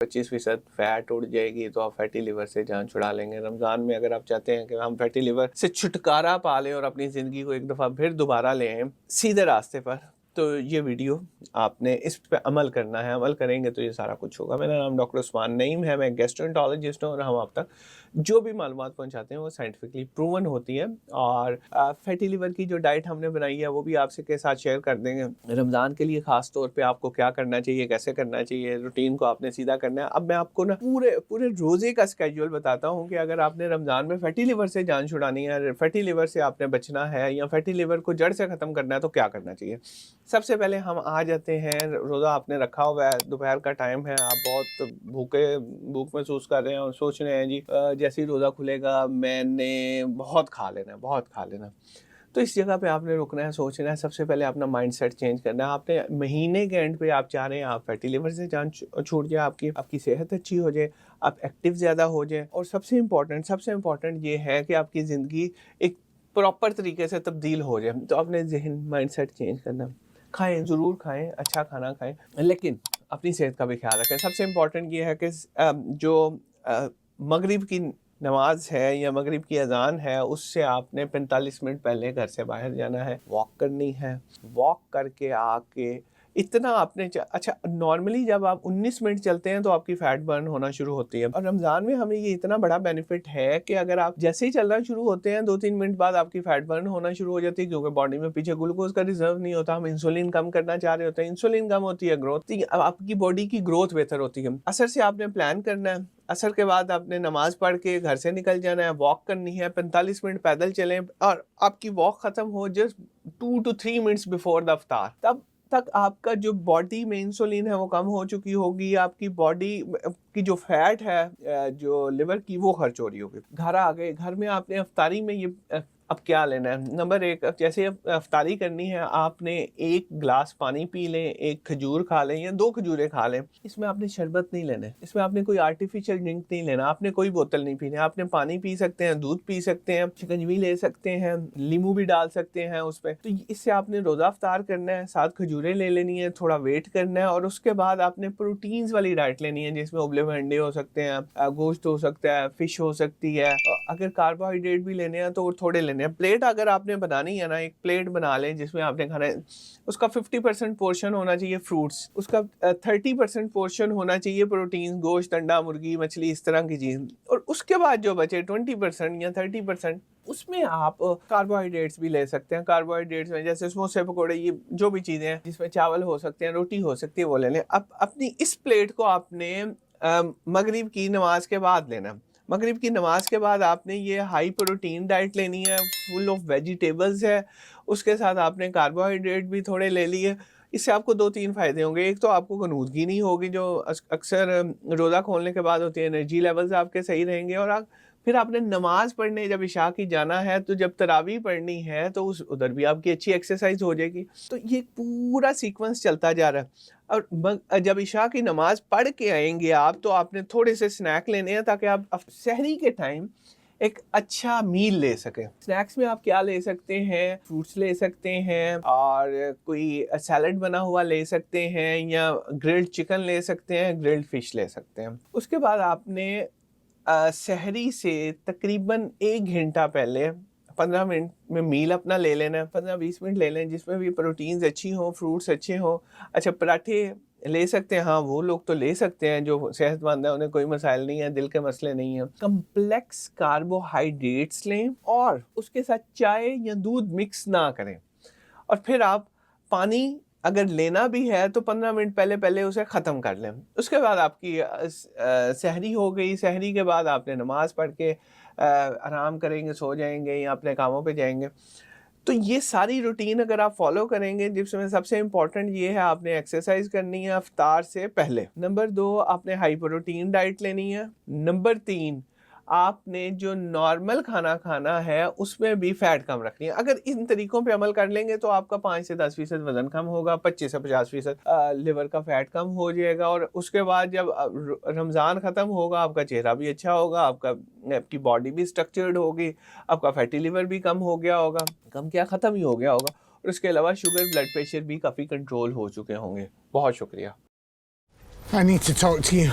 25% fat उड़ जाएगी तो आप फैटी लिवर से जान छुड़ा लेंगे। रमज़ान में अगर आप चाहते हैं कि हम फैटी लिवर से छुटकारा पा लें और अपनी ज़िंदगी को एक दफ़ा फिर दोबारा ले आएँ सीधे रास्ते पर, तो ये वीडियो आपने इस पे अमल करना है। अमल करेंगे तो ये सारा कुछ होगा। मेरा नाम डॉक्टर उस्मान नईम है, मैं गैस्ट्रोएंटरोलॉजिस्ट हूँ और हम आप तक जो भी मालूमात पहुँचाते हैं वो साइंटिफिकली प्रूवन होती है। और फैटी लिवर की जो डाइट हमने बनाई है वो भी आपसे के साथ शेयर कर देंगे। रमज़ान के लिए ख़ास तौर पे आपको क्या करना चाहिए, कैसे करना चाहिए, रूटीन को आपने सीधा करना है। अब मैं आपको ना पूरे रोज़े का स्केड्यूल बताता हूँ कि अगर आपने रमज़ान में फैटी लिवर से जान छुड़ानी है, फैटी लिवर से आपने बचना है या फैटी लिवर को जड़ से ख़त्म करना है तो क्या करना चाहिए। सबसे पहले हम आ जाते हैं, रोज़ा आपने रखा हुआ है, दोपहर का टाइम है, आप बहुत भूख महसूस कर रहे हैं और सोच रहे हैं जी जैसे ही रोज़ा खुलेगा मैंने बहुत खा लेना है, बहुत खा लेना है। तो इस जगह पे आपने रुकना है, सोचना है, सबसे पहले अपना माइंडसेट चेंज करना है। आपने महीने के एंड पे आप चाह रहे हैं आप फैटी लिवर से जान छूट जाए, आपकी सेहत अच्छी हो जाए, आप एक्टिव ज़्यादा हो जाए और सबसे इम्पॉर्टेंट ये है कि आपकी ज़िंदगी एक प्रॉपर तरीके से तब्दील हो जाए। तो अपने ज़हन माइंडसेट चेंज करना है। खाएँ, ज़रूर खाएँ, अच्छा खाना खाएँ, लेकिन अपनी सेहत का भी ख्याल रखें। सबसे इम्पॉर्टेंट ये है कि मगरिब की नमाज है या मगरिब की अज़ान है उससे आपने 45 मिनट पहले घर से बाहर जाना है, वॉक करनी है। वॉक करके आके इतना आपने अच्छा नॉर्मली जब आप 19 मिनट चलते हैं तो आपकी फैट बर्न होना शुरू होती है और रमज़ान में हमें ये इतना बड़ा बेनिफिट है कि अगर आप जैसे ही चलना शुरू होते हैं 2-3 मिनट बाद आपकी फैट बर्न होना शुरू हो जाती है, क्योंकि बॉडी में पीछे ग्लूकोज का रिजर्व नहीं होता। हम इंसुलिन कम करना चाह रहे होते हैं, इंसुलिन कम होती है, ग्रोथ आपकी बॉडी की ग्रोथ बेहतर होती है। असर से आपने प्लान करना है, असर के बाद आपने नमाज पढ़ के घर से निकल जाना है, वॉक करनी है, 45 मिनट पैदल चलें और आपकी वॉक खत्म हो just 2 to 3 minutes before the इफ्तार। तब तक आपका जो बॉडी में इंसुलिन है वो कम हो चुकी होगी, आपकी बॉडी की जो फैट है जो लिवर की वो खर्च हो रही होगी। घर आ गए, घर में आपने इफ्तारी में ये अब क्या लेना है। नंबर 1, जैसे इफ्तारी करनी है आपने 1 गिलास पानी पी लें, 1 खजूर खा लें या 2 खजूरें खा लें। इसमें आपने शरबत नहीं लेना है, इसमें आपने कोई आर्टिफिशियल ड्रिंक नहीं लेना, आपने कोई बोतल नहीं पीनी। आपने पानी पी सकते हैं, दूध पी सकते हैं, शिकंजवी ले सकते हैं, नींबू भी डाल सकते हैं उस पर। तो इससे आपने रोज़ा इफ्तार करना है, 7 खजूरें ले लेनी है, थोड़ा वेट करना है और उसके बाद आपने प्रोटीन्स वाली डाइट लेनी है जिसमें उबले हुए अंडे हो सकते हैं, गोश्त हो सकता है, फिश हो सकती है। अगर कार्बोहाइड्रेट भी लेने हैं तो थोड़े लेने हैं। प्लेट अगर आपने बनानी है ना, एक प्लेट बना लें जिसमें आपने खाना है, उसका 50% पोर्शन होना चाहिए फ्रूट्स, उसका 30% पोर्शन होना चाहिए प्रोटीन, गोश्त, अंडा, मुर्गी, मछली, इस तरह की चीज़, और उसके बाद जो बचे 20% या 30% उसमें आप कार्बोहाइड्रेट्स भी ले सकते हैं। कार्बोहाइड्रेट्स में जैसे समोसे, पकौड़े, ये जो भी चीज़ें हैं जिसमें चावल हो सकते हैं, रोटी हो सकती है, वो ले लें। अब अपनी इस प्लेट को आपने मगरिब की नमाज के बाद लेना। मगरिब की नमाज के बाद आपने ये हाई प्रोटीन डाइट लेनी है, फुल ऑफ वेजिटेबल्स है, उसके साथ आपने कार्बोहाइड्रेट भी थोड़े ले लिए। इससे आपको 2-3 फ़ायदे होंगे। एक तो आपको गनूदगी नहीं होगी जो अक्सर रोज़ा खोलने के बाद होती है, एनर्जी लेवल्स आपके सही रहेंगे। और फिर आपने नमाज़ पढ़ने जब इशा की जाना है तो जब तरावी पढ़नी है तो उधर भी आपकी अच्छी एक्सरसाइज हो जाएगी। तो ये पूरा सीक्वेंस चलता जा रहा है। और जब इशा की नमाज़ पढ़ के आएंगे आप तो आपने थोड़े से स्नैक लेने हैं ताकि आप सहरी के टाइम एक अच्छा मील ले सकें। स्नैक्स में आप क्या ले सकते हैं, फ्रूट्स ले सकते हैं और कोई सैलड बना हुआ ले सकते हैं या ग्रिल्ड चिकन ले सकते हैं, ग्रिल्ड फिश ले सकते हैं। उसके बाद आपने सहरी से तकरीबन 1 घंटा पहले 15 मिनट में मील अपना ले लेना है, 15-20 मिनट ले लें जिसमें भी प्रोटीन्स अच्छी हों, फ्रूट्स अच्छे हों। अच्छा, पराठे ले सकते हैं, हाँ वो लोग तो ले सकते हैं जो सेहतमंद है, उन्हें कोई मसाइल नहीं है, दिल के मसले नहीं हैं। कम्प्लेक्स कार्बोहाइड्रेट्स लें और उसके साथ चाय या दूध मिक्स ना करें। और फिर आप पानी अगर लेना भी है तो 15 मिनट पहले उसे ख़त्म कर लें। उसके बाद आपकी सहरी हो गई। सहरी के बाद आपने नमाज़ पढ़ के आराम करेंगे, सो जाएंगे या अपने कामों पे जाएंगे। तो ये सारी रूटीन अगर आप फॉलो करेंगे, जिसमें सबसे इम्पॉर्टेंट ये है आपने एक्सरसाइज करनी है इफ्तार से पहले। नंबर 2, आपने हाई प्रोटीन डाइट लेनी है। नंबर 3, आपने जो नॉर्मल खाना खाना है उसमें भी फैट कम रखनी है। अगर इन तरीकों पे अमल कर लेंगे तो आपका 5 से 10% वजन कम होगा, 25 से 50% लिवर का फैट कम हो जाएगा और उसके बाद जब रमज़ान ख़त्म होगा आपका चेहरा भी अच्छा होगा, आपकी बॉडी भी स्ट्रक्चर्ड होगी, आपका फैटी लिवर भी कम हो गया होगा, कम क्या ख़त्म ही हो गया होगा, और उसके अलावा शुगर, ब्लड प्रेशर भी काफ़ी कंट्रोल हो चुके होंगे। बहुत शुक्रिया। I need to talk to you.